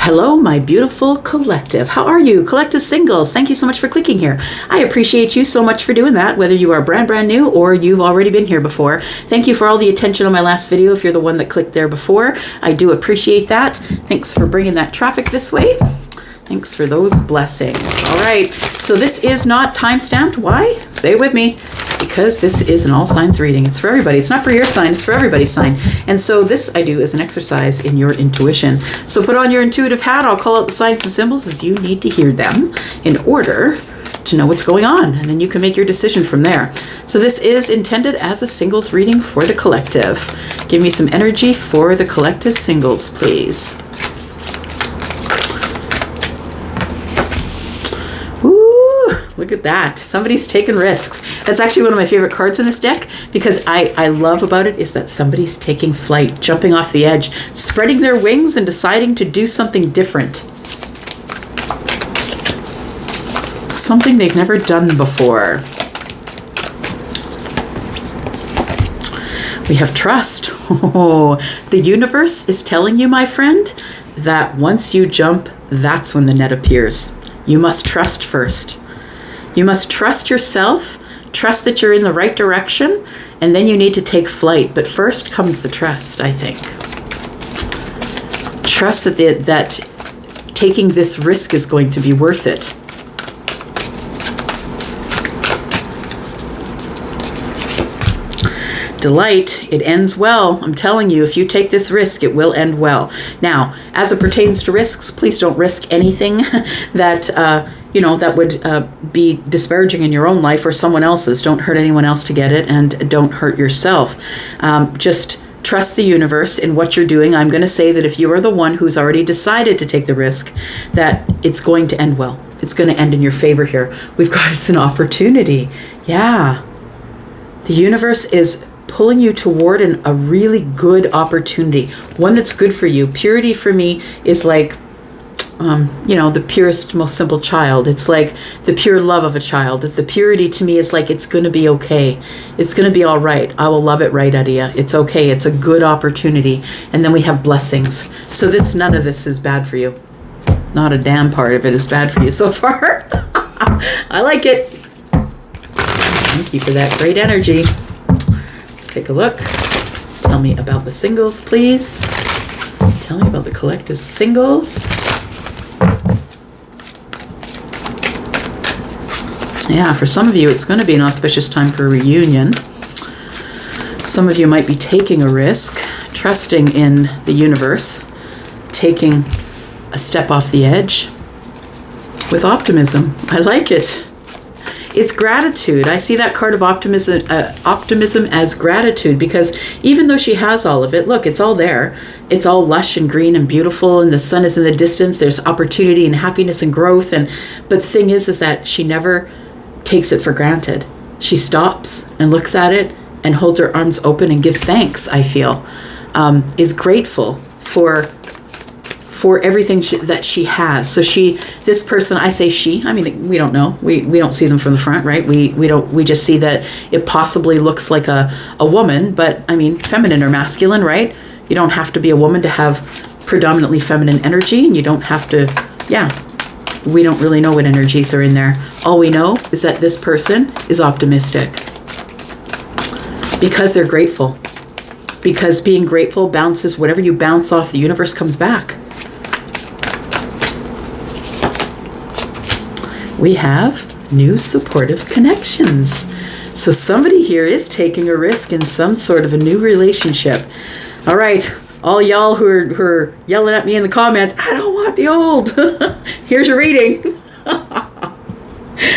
Hello, my beautiful collective. How are you? Collective singles, thank you so much for clicking here. I appreciate you so much for doing that, whether you are brand new or you've already been here before. Thank you for all the attention on my last video if you're the one that clicked there before. I do appreciate that. Thanks for bringing that traffic this way. Thanks for those blessings. All right, so this is not time-stamped. Why? Say it with me. Because this is an all signs reading. It's for everybody. It's not for your sign, it's for everybody's sign. And so this I do as an exercise in your intuition. So put on your intuitive hat. I'll call out the signs and symbols as you need to hear them in order to know what's going on. And then you can make your decision from there. So this is intended as a singles reading for the collective. Give me some energy for the collective singles, please. Look at that. Somebody's taking risks. That's actually one of my favorite cards in this deck because I love about it is that somebody's taking flight, jumping off the edge, spreading their wings and deciding to do something different. Something they've never done before. We have trust. Oh, the universe is telling you, my friend, that once you jump, that's when the net appears. You must trust first. You must trust yourself, trust that you're in the right direction, and then you need to take flight. But first comes the trust, I think. Trust that taking this risk is going to be worth it. Delight, it ends well. I'm telling you, if you take this risk, it will end well. Now, as it pertains to risks, please don't risk anything that that would be disparaging in your own life or someone else's. Don't hurt anyone else to get it, and don't hurt yourself. Just trust the universe in what you're doing. I'm going to say that if you are the one who's already decided to take the risk, that it's going to end well. It's going to end in your favor here. It's an opportunity. Yeah. The universe is pulling you toward a really good opportunity, one that's good for you. Purity for me is like, the purest, most simple child. It's like the pure love of a child. The purity to me is like, it's going to be okay. It's going to be all right. I will love it right out of you. It's okay. It's a good opportunity. And then we have blessings. So none of this is bad for you. Not a damn part of it is bad for you so far. I like it. Thank you for that great energy. Let's take a look. Tell me about the singles, please. Tell me about the collective singles. Yeah, for some of you, it's going to be an auspicious time for a reunion. Some of you might be taking a risk, trusting in the universe, taking a step off the edge with optimism. I like it. It's gratitude. I see that card of optimism as gratitude, because even though she has all of it, look, it's all there. It's all lush and green and beautiful, and the sun is in the distance. There's opportunity and happiness and growth. But the thing is that she never takes it for granted. She stops and looks at it and holds her arms open and gives thanks, I feel. Is grateful for everything that she has. So this person, I say she, I mean, we don't know. We don't see them from the front, right? We just see that it possibly looks like a woman, but I mean, feminine or masculine, right? You don't have to be a woman to have predominantly feminine energy, and you don't have to, we don't really know what energies are in there. All we know is that this person is optimistic because they're grateful. Because being grateful bounces, whatever you bounce off, the universe comes back. We have new supportive connections. So somebody here is taking a risk in some sort of a new relationship. All right, all y'all who are yelling at me in the comments, I don't want the old. Here's your reading.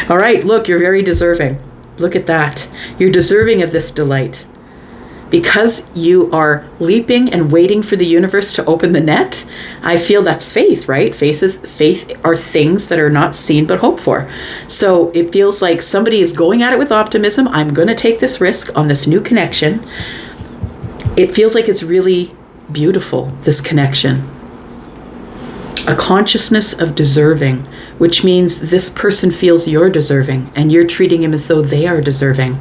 All right, look, you're very deserving. Look at that. You're deserving of this delight. Because you are leaping and waiting for the universe to open the net, I feel that's faith, right? Faith are things that are not seen but hoped for. So it feels like somebody is going at it with optimism. I'm going to take this risk on this new connection. It feels like it's really beautiful, this connection. A consciousness of deserving, which means this person feels you're deserving and you're treating him as though they are deserving.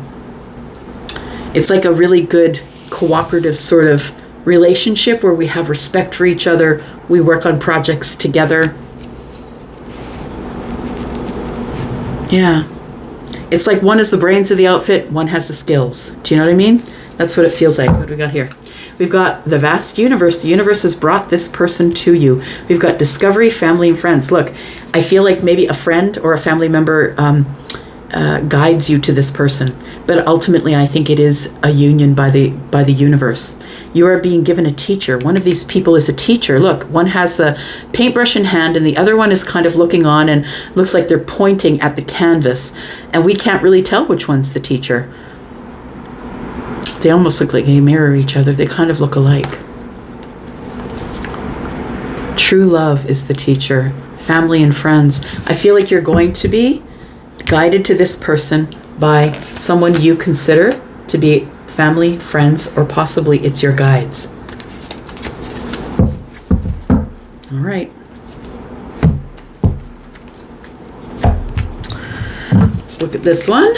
It's like a really good cooperative sort of relationship where we have respect for each other. We work on projects together. Yeah. It's like one is the brains of the outfit, one has the skills. Do you know what I mean? That's what it feels like. What do we got here? We've got the vast universe. The universe has brought this person to you. We've got discovery, family, and friends. Look, I feel like maybe a friend or a family member guides you to this person. But ultimately, I think it is a union by the universe. You are being given a teacher. One of these people is a teacher. Look, one has the paintbrush in hand and the other one is kind of looking on and looks like they're pointing at the canvas. And we can't really tell which one's the teacher. They almost look like they mirror each other. They kind of look alike. True love is the teacher. Family and friends. I feel like you're going to be guided to this person by someone you consider to be family, friends, or possibly it's your guides. All right. Let's look at this one.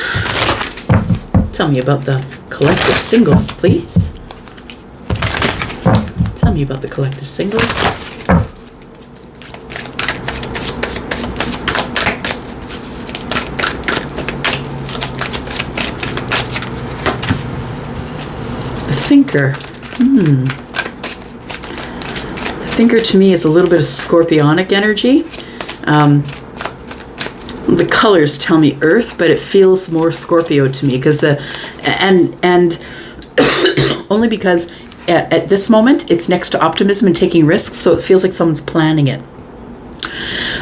Tell me about the collective singles, please. Tell me about the collective singles. Thinker. The thinker to me is a little bit of scorpionic energy. The colors tell me earth, but it feels more Scorpio to me because and only because at this moment it's next to optimism and taking risks, so it feels like someone's planning it.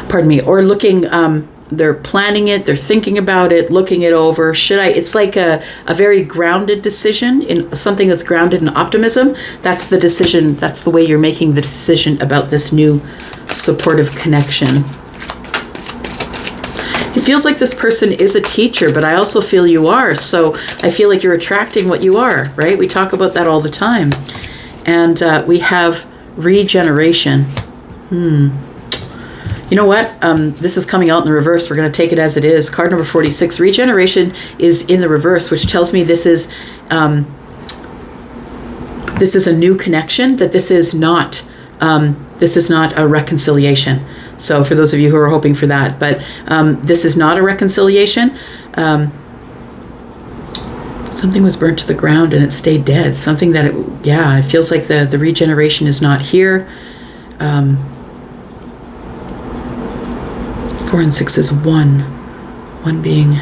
Pardon me, or looking. They're planning it, they're thinking about it, looking it over. It's like a very grounded decision in something that's grounded in optimism. That's the decision, that's the way you're making the decision about this new supportive connection. It feels like this person is a teacher, but I also feel you are. So I feel like you're attracting what you are, right? We talk about that all the time. And we have regeneration. You know what? This is coming out in the reverse. We're going to take it as it is. Card number 46. Regeneration is in the reverse, which tells me this is a new connection. That this is not a reconciliation. So for those of you who are hoping for that, but this is not a reconciliation. Something was burnt to the ground and it stayed dead. Something that it feels like the regeneration is not here. 4 and 6 is one. One being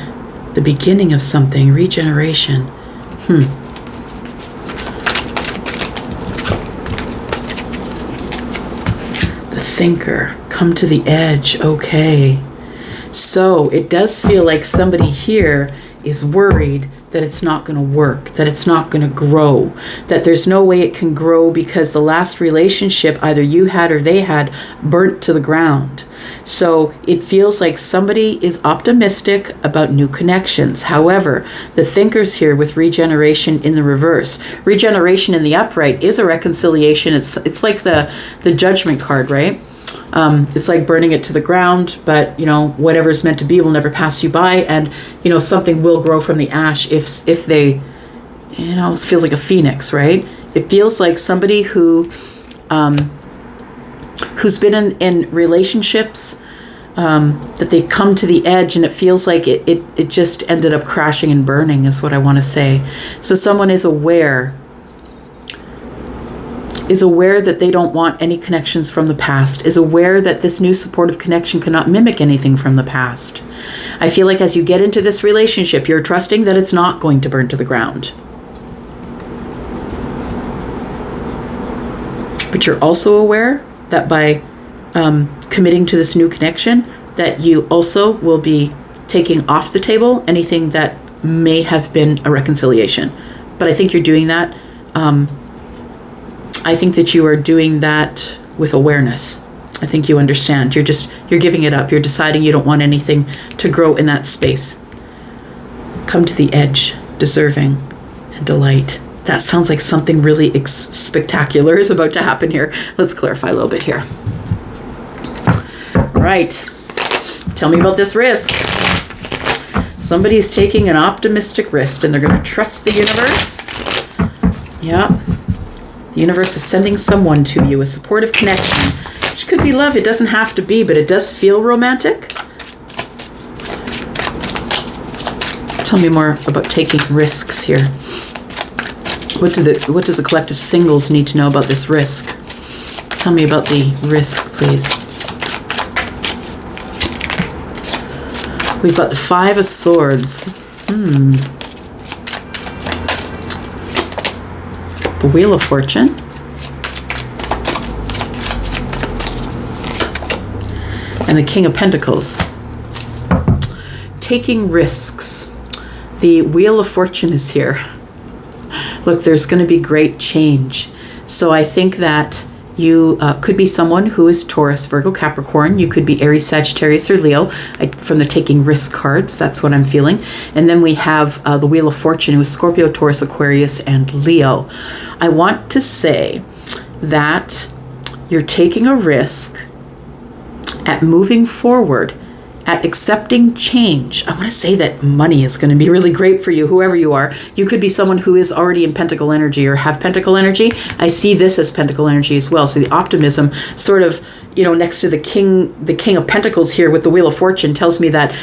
the beginning of something, regeneration. The thinker, come to the edge. Okay. So it does feel like somebody here is worried that it's not going to work, that it's not going to grow, that there's no way it can grow because the last relationship either you had or they had burnt to the ground. So it feels like somebody is optimistic about new connections. However, the thinkers here with regeneration in the reverse. Regeneration in the upright is a reconciliation. It's like the judgment card, right? It's like burning it to the ground, but whatever's meant to be will never pass you by, and something will grow from the ash if they, it feels like a phoenix, right? It feels like somebody who's been in relationships that they've come to the edge, and it feels like it just ended up crashing and burning is what I want to say. So someone is aware that they don't want any connections from the past, is aware that this new supportive connection cannot mimic anything from the past. I feel like as you get into this relationship, you're trusting that it's not going to burn to the ground. But you're also aware that by committing to this new connection, that you also will be taking off the table anything that may have been a reconciliation. But I think you're doing that. I think that you are doing that with awareness. I think you understand. You're giving it up. You're deciding you don't want anything to grow in that space. Come to the edge, deserving, and delight. That sounds like something really spectacular is about to happen here. Let's clarify a little bit here. All right. Tell me about this risk. Somebody's taking an optimistic risk and they're going to trust the universe. Yeah. The universe is sending someone to you, a supportive connection, which could be love. It doesn't have to be, but it does feel romantic. Tell me more about taking risks here. What does the collective singles need to know about this risk? Tell me about the risk, please. We've got the Five of Swords. The Wheel of Fortune. And the King of Pentacles. Taking risks. The Wheel of Fortune is here. Look, there's going to be great change. So I think that you could be someone who is Taurus, Virgo, Capricorn. You could be Aries, Sagittarius, or Leo. From the taking risk cards, that's what I'm feeling. And then we have the Wheel of Fortune, who is Scorpio, Taurus, Aquarius, and Leo. I want to say that you're taking a risk at moving forward, at accepting change. I want to say that money is going to be really great for you, whoever you are. You could be someone who is already in Pentacle energy or have Pentacle energy. I see this as Pentacle energy as well. So the optimism sort of, next to the King of Pentacles here with the Wheel of Fortune tells me that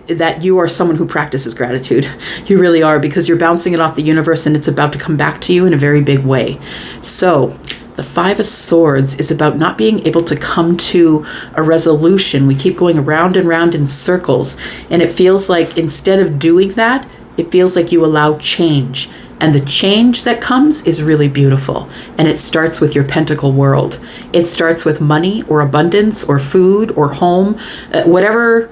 that you are someone who practices gratitude. You really are, because you're bouncing it off the universe and it's about to come back to you in a very big way. So the Five of Swords is about not being able to come to a resolution. We keep going around and round in circles. And it feels like instead of doing that, it feels like you allow change. And the change that comes is really beautiful. And it starts with your Pentacle world. It starts with money or abundance or food or home, whatever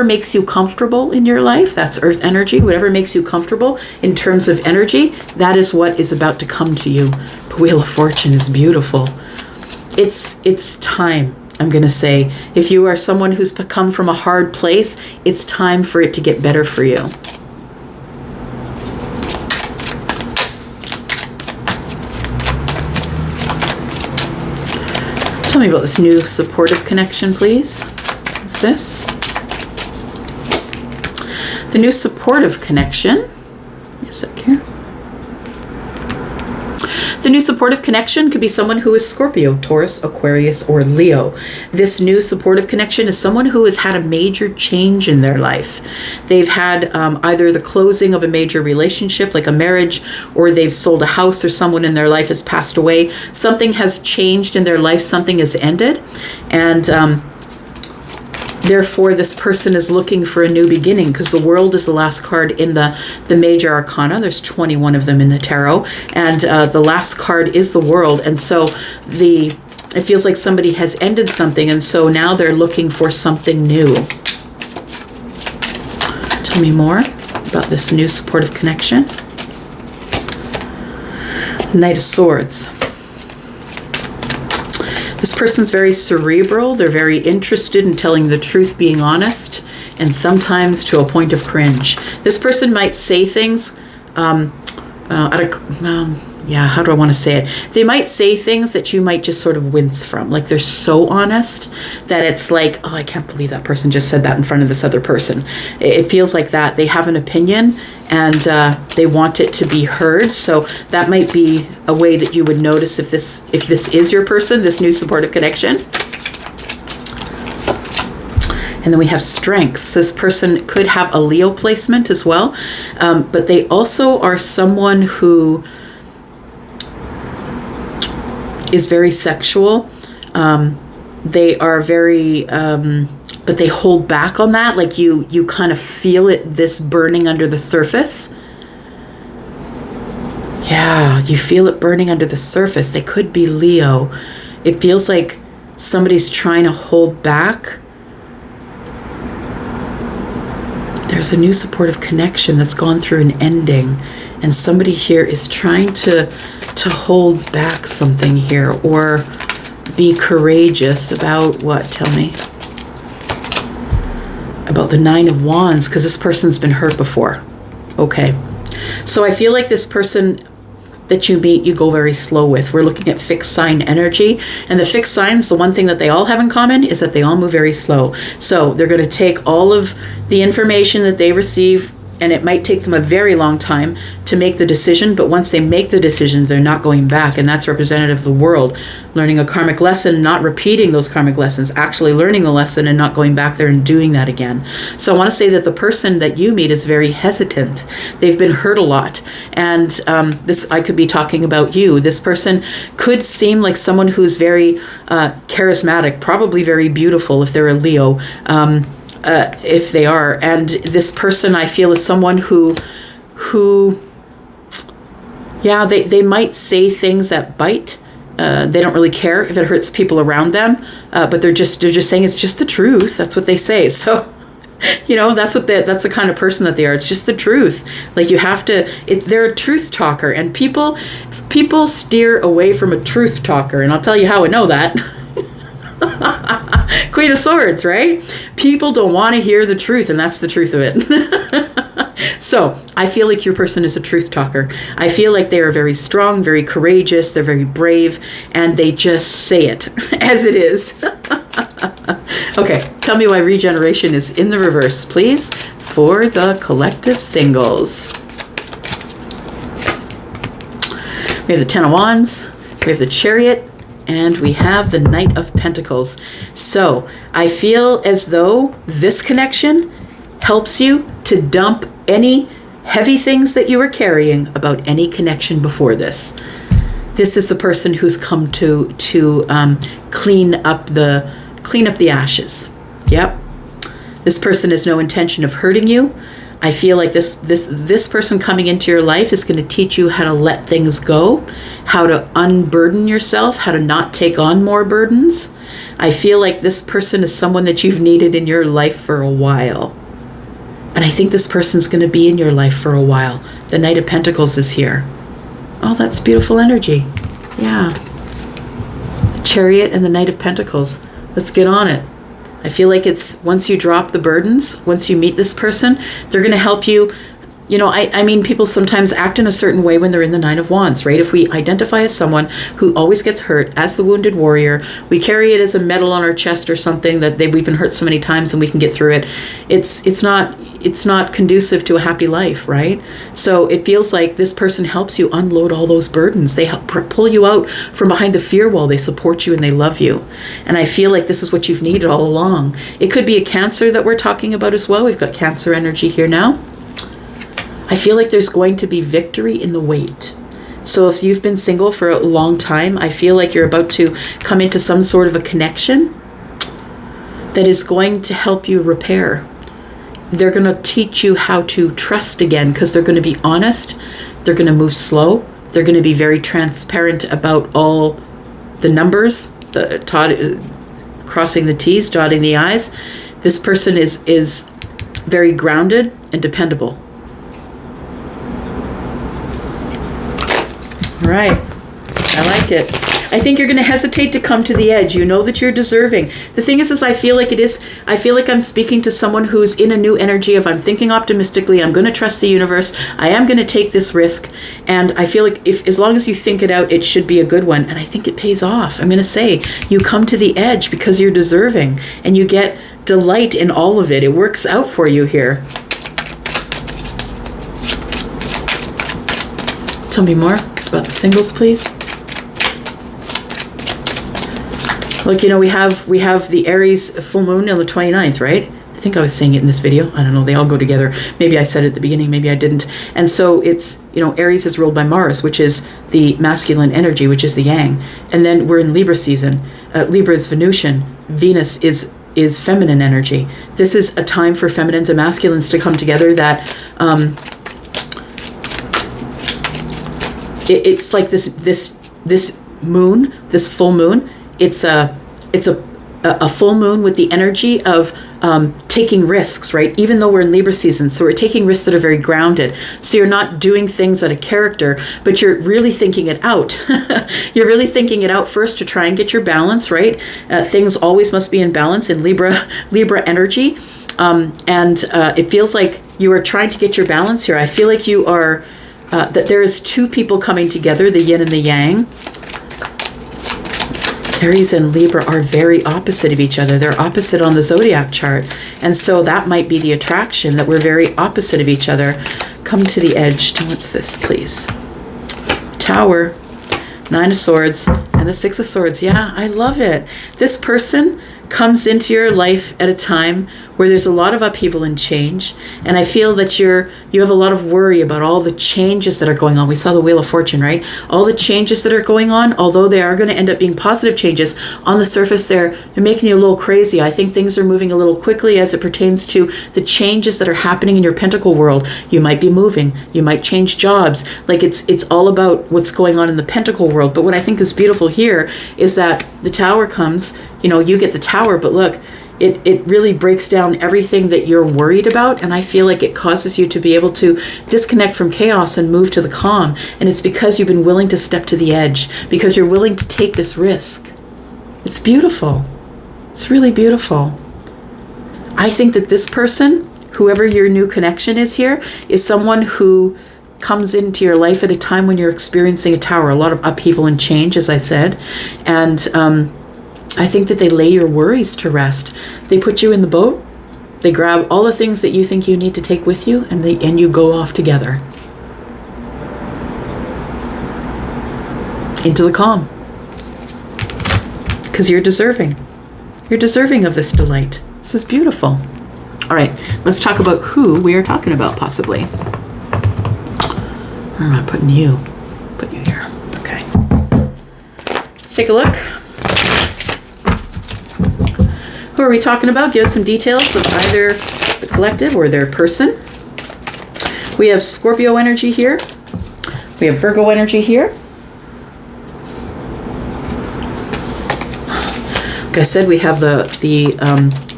makes you comfortable in your life. That's earth energy. Whatever makes you comfortable in terms of energy, that is what is about to come to you. The Wheel of Fortune is beautiful. It's time, I'm going to say. If you are someone who's come from a hard place, it's time for it to get better for you. Tell me about this new supportive connection, please. What's this? The new supportive connection. Give me a sec here. The new supportive connection could be someone who is Scorpio, Taurus, Aquarius, or Leo. This new supportive connection is someone who has had a major change in their life. They've had either the closing of a major relationship, like a marriage, or they've sold a house, or someone in their life has passed away. Something has changed in their life. Something has ended. And therefore, this person is looking for a new beginning, because the World is the last card in the major arcana. There's 21 of them in the tarot, and the last card is the World. And so it feels like somebody has ended something, and so now they're looking for something new. Tell me more about this new supportive connection. Knight of Swords. This person's very cerebral. They're very interested in telling the truth, being honest, and sometimes to a point of cringe. This person might say things how do I want to say it? They might say things that you might just sort of wince from. Like, they're so honest that it's like, oh, I can't believe that person just said that in front of this other person. It feels like that. They have an opinion, and they want it to be heard. So that might be a way that you would notice if this is your person, this new supportive connection. And then we have strength. So this person could have a Leo placement as well, but they also are someone who is very sexual. They are very, but they hold back on that. Like you kind of feel it, this burning under the surface. Yeah, you feel it burning under the surface. They could be Leo. It feels like somebody's trying to hold back. There's a new supportive connection that's gone through an ending, and somebody here is trying to hold back something here, or be courageous about what? Tell me. About the Nine of Wands, because this person's been hurt before. Okay. So I feel like this person that you meet, you go very slow with. We're looking at fixed sign energy, and the fixed signs, the one thing that they all have in common is that they all move very slow. So they're going to take all of the information that they receive and it might take them a very long time to make the decision, but once they make the decision, they're not going back, and that's representative of the world. Learning a karmic lesson, not repeating those karmic lessons, actually learning the lesson and not going back there and doing that again. So I want to say that the person that you meet is very hesitant. They've been hurt a lot, and this, I could be talking about you. This person could seem like someone who's very charismatic, probably very beautiful if they're a Leo, if they are. And this person, I feel, is someone who yeah, they might say things that bite. They don't really care if it hurts people around them, but they're just saying it's just the truth. That's what they say. So, you know, that's the kind of person that they are. It's just the truth. Like, you have to. They're a truth talker, and people steer away from a truth talker. And I'll tell you how I know that. Queen of Swords, right? People don't want to hear the truth, and that's the truth of it. So I feel like your person is a truth talker. I feel like they are very strong, very courageous, they're very brave, and they just say it as it is. Okay, tell me why regeneration is in the reverse, please, for the collective singles. We have the Ten of Wands, we have the Chariot, and we have the Knight of Pentacles. So I feel as though this connection helps you to dump any heavy things that you were carrying about any connection before this. This is the person who's come to clean up the ashes. Yep. This person has no intention of hurting you. I feel like this person coming into your life is going to teach you how to let things go, how to unburden yourself, how to not take on more burdens. I feel like this person is someone that you've needed in your life for a while. And I think this person's going to be in your life for a while. The Knight of Pentacles is here. Oh, that's beautiful energy. Yeah. The Chariot and the Knight of Pentacles. Let's get on it. I feel like it's once you drop the burdens, once you meet this person, they're going to help you. You know, I mean, people sometimes act in a certain way when they're in the Nine of Wands, right? If we identify as someone who always gets hurt, as the wounded warrior, we carry it as a medal on our chest or something that we've been hurt so many times and we can get through it. It's not conducive to a happy life, right? So it feels like this person helps you unload all those burdens. They help pull you out from behind the fear wall. They support you and they love you. And I feel like this is what you've needed all along. It could be a Cancer that we're talking about as well. We've got Cancer energy here now. I feel like there's going to be victory in the wait. So if you've been single for a long time, I feel like you're about to come into some sort of a connection that is going to help you repair. They're going to teach you how to trust again, because they're going to be honest. They're going to move slow. They're going to be very transparent about all the numbers, crossing the T's, dotting the I's. This person is very grounded and dependable. Right. I like it. I think you're going to hesitate to come to the edge. You know that you're deserving. The thing is I feel like I'm speaking to someone who's in a new energy of, I'm thinking optimistically, I'm going to trust the universe, I am going to take this risk, and I feel like as long as you think it out, it should be a good one, and I think it pays off. I'm going to say, you come to the edge because you're deserving, and you get delight in all of it. It works out for you here. Tell me more about the singles, please. Look, you know, we have the Aries full moon on the 29th, right? I think I was saying it in this video. I don't know. They all go together. Maybe I said it at the beginning. Maybe I didn't. And so it's, you know, Aries is ruled by Mars, which is the masculine energy, which is the yang. And then we're in Libra season. Libra is Venusian. Venus is feminine energy. This is a time for feminines and masculines to come together that it's like this moon, this full moon. It's a full moon with the energy of taking risks, right? Even though we're in Libra season, so we're taking risks that are very grounded. So you're not doing things out of character, but you're really thinking it out. You're really thinking it out first to try and get your balance, right? Things always must be in balance in Libra energy, and it feels like you are trying to get your balance here. I feel like you are. That there is two people coming together, the yin and the yang. Aries and Libra are very opposite of each other. They're opposite on the zodiac chart. And so that might be the attraction, that we're very opposite of each other. Come to the edge. What's this, please? Tower, 9 of Swords, and the 6 of Swords. Yeah, I love it. This person comes into your life at a time where there's a lot of upheaval and change, and I feel that you have a lot of worry about all the changes that are going on. We saw the Wheel of Fortune, right? All the changes that are going on, although they are going to end up being positive changes, on the surface they're making you a little crazy. I think things are moving a little quickly as it pertains to the changes that are happening in your pentacle world. You might be moving, you might change jobs. Like it's all about what's going on in the pentacle world. But what I think is beautiful here is that the Tower comes, you get the Tower, but look, it really breaks down everything that you're worried about, and I feel like it causes you to be able to disconnect from chaos and move to the calm. And it's because you've been willing to step to the edge, because you're willing to take this risk. It's beautiful. It's really beautiful. I think that this person, whoever your new connection is here, is someone who comes into your life at a time when you're experiencing a Tower, a lot of upheaval and change, as I said. And I think that they lay your worries to rest. They put you in the boat. They grab all the things that you think you need to take with you, and you go off together into the calm. Because you're deserving. You're deserving of this delight. This is beautiful. All right, let's talk about who we are talking about, possibly. Where am I putting you? Put you here. Okay. Let's take a look. Who are we talking about? Give us some details of either the collective or their person. We have Scorpio energy here. We have Virgo energy here. Like I said, we have the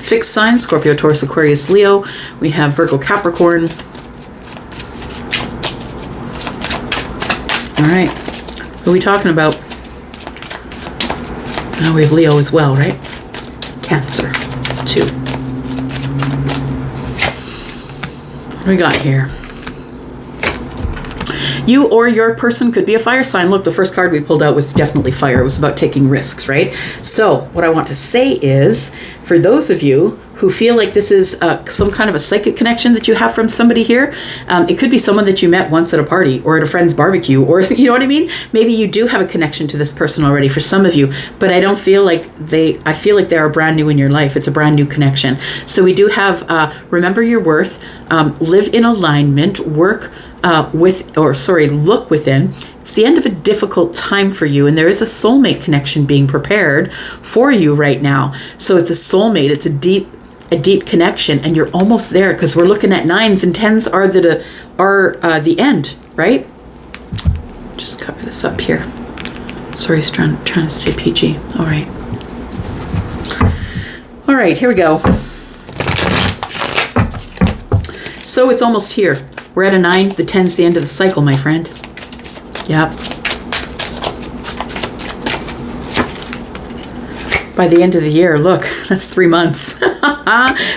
fixed signs, Scorpio, Taurus, Aquarius, Leo. We have Virgo, Capricorn. All right. Who are we talking about? Oh, we have Leo as well, right? Cancer, 2. What do we got here? You or your person could be a fire sign. Look, the first card we pulled out was definitely fire. It was about taking risks, right? So what I want to say is, for those of you who feel like this is some kind of a psychic connection that you have from somebody here, it could be someone that you met once at a party or at a friend's barbecue, or you know what I mean? Maybe you do have a connection to this person already for some of you, but I don't feel like I feel like they are brand new in your life. It's a brand new connection. So we do have, remember your worth, live in alignment, look within. It's the end of a difficult time for you, and there is a soulmate connection being prepared for you right now. So it's a soulmate. It's a deep connection, and you're almost there, because we're looking at 9s and 10s are the end, right? Just cover this up here. Sorry, trying to stay PG. All right, here we go. So it's almost here. We're at a 9. The 10's the end of the cycle, my friend. Yep. By the end of the year, look, that's 3 months.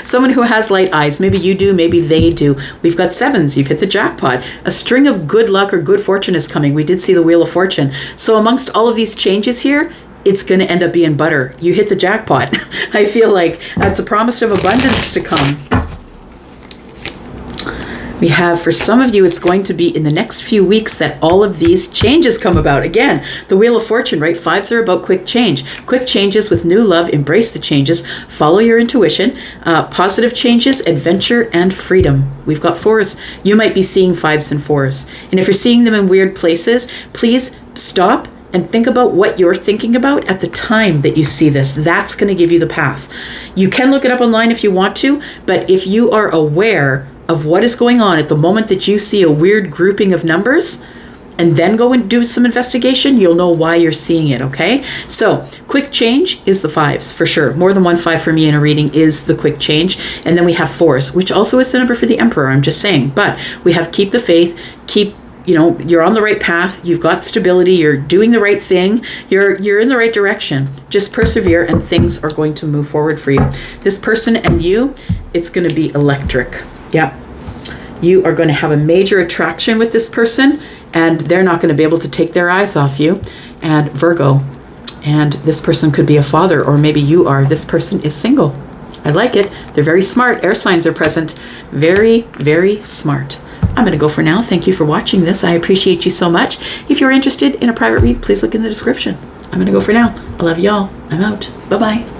Someone who has light eyes. Maybe you do, maybe they do. We've got 7s. You've hit the jackpot. A string of good luck or good fortune is coming. We did see the Wheel of Fortune. So amongst all of these changes here, it's going to end up being butter. You hit the jackpot. I feel like it's a promise of abundance to come. We have, for some of you, it's going to be in the next few weeks that all of these changes come about. Again, the Wheel of Fortune, right? 5s are about quick change. Quick changes with new love. Embrace the changes. Follow your intuition. Positive changes, adventure, and freedom. We've got 4s. You might be seeing 5s and 4s. And if you're seeing them in weird places, please stop and think about what you're thinking about at the time that you see this. That's going to give you the path. You can look it up online if you want to, but if you are aware of what is going on at the moment that you see a weird grouping of numbers, and then go and do some investigation, you'll know why you're seeing it, okay? So, quick change is the 5s, for sure. More than 1 5 for me in a reading is the quick change. And then we have 4s, which also is the number for the Emperor, I'm just saying. But we have keep the faith, you're on the right path, you've got stability, you're doing the right thing, you're in the right direction. Just persevere and things are going to move forward for you. This person and you, it's going to be electric. Yeah. You are going to have a major attraction with this person, and they're not going to be able to take their eyes off you. And Virgo, And this person could be a father, or maybe you are. This person is single. I like it. They're very smart. Air signs are present. Very, very smart. I'm going to go for now. Thank you for watching this. I appreciate you so much. If you're interested in a private read, please look in the description. I'm going to go for now. I love y'all. I'm out. Bye-bye.